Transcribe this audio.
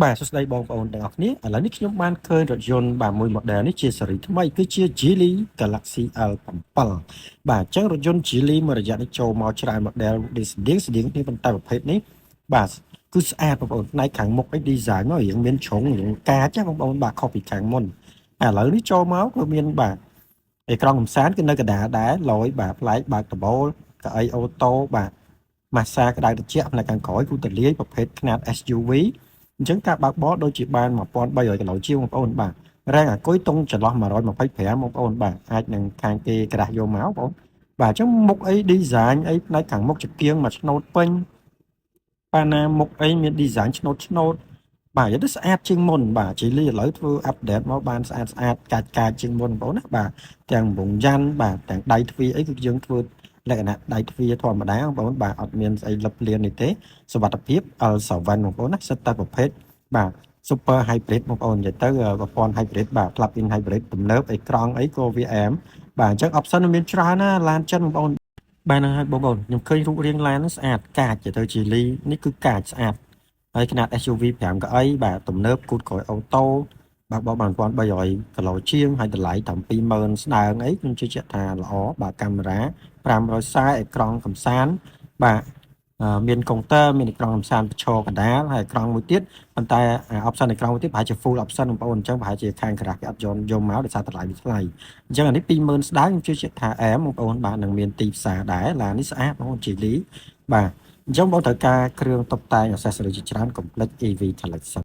បាទសួស្តីបងប្អូនទាំងអស់គ្នាឥឡូវនេះខ្ញុំបានឃើញរថយន្តបាទមួយ model នេះជាស៊េរីថ្មីគឺជា Geely Galaxy L7 បាទអញ្ចឹងរថយន្ត Geely មួយរយៈនេះចូលមកច្រើន model ដែលស្តៀងគ្នាប៉ុន្តែប្រភេទនេះបាទគឺស្អាតបងប្អូនផ្នែកខាងមុខឯ design មករៀងមានជ្រុងរៀងកាចបងប្អូនបាទខុសពីខាងមុនឥឡូវនេះចូលមកគឺមានបាទអេក្រង់កំសាន្តគឺនៅកណ្ដាលដែរឡយបាទផ្លែកបើកដបូលកៅអីអូតូបាទម៉ាស្សាក្តៅត្រជាក់ផ្នែកខាងក្រោយគឺទលាយប្រភេទខ្នាត SUV អញ្ចឹងការបើកបរដូចជាបាន1300គីឡូជាងបងប្អូនបាទរ៉ែងអង្គុយតុងចន្លោះ125បងប្អូនបាទអាចនឹងខាងគេក្រាស់យកមកបងប្អូនបាទអញ្ចឹងមុខអី design អីផ្នែកខាងមុខជាគៀងមួយឆ្នោតពេញប៉ាណាមុខអីមាន design ឆ្នោតបាទនិយាយទៅស្អាតជាងមុនបាទជីលីឥឡូវធ្វើ update មកបានស្អាតកាចជាងមុនបងប្អូនណាបាទទាំងវងយ៉ាន់បាទទាំងដៃទ្វារអីគឺយើងធ្វើលក្ខណៈដៃទ្វារធម្មតាបងប្អូនបាទអត់មានស្អីលឹបលៀននេះទេសុវត្ថិភាព L7 បងប្អូនណាសិតតែប្រភេទបាទ Super Hybrid បងប្អូននិយាយទៅប្រព័ន្ធ Hybrid បាទ Plug-in Hybrid ទំនើបអេក្រង់អីក៏ VM បាទអញ្ចឹង option មានច្រើនណាឡានចិនបងប្អូនបាទហ្នឹងហើយបងប្អូនខ្ញុំឃើញរូបរាងឡានហ្នឹងស្អាតកាចទៅជាលីនេះគឺកាចស្អាតហើយຂະຫນាត SUV 5កៅអីបាទទំនើបគូតក្រោយអូតូបាទបោកបាន1300គីឡូជាងហើយតម្លៃតាម20000ស្ដើងអីខ្ញុំជឿជាក់ថាល្អបាទកាមេរ៉ា540អេក្រង់កំសាន្តបាទមានកុងទ័រមានអេក្រង់កំសាន្តឈរកណ្ដាលហើយអេក្រង់មួយទៀតប៉ុន្តែ option អេក្រង់មួយទៀតប្រហែលជា full option បងប្អូនអញ្ចឹងប្រហែលជាខាងក្រាស់គេអត់យកមកដោយសារតម្លៃវាថ្លៃអញ្ចឹងអានេះ20000ស្ដើងខ្ញុំជឿជាក់ថាអែមបងប្អូនបាទនឹងមានទីផ្សារដែរឡាននេះស្អាតបងប្អូនជីលីបាទអញ្ចឹងបងត្រូវការគ្រឿងតុបតែង accessory ជាច្រើនកុំភ្លេច EV Collection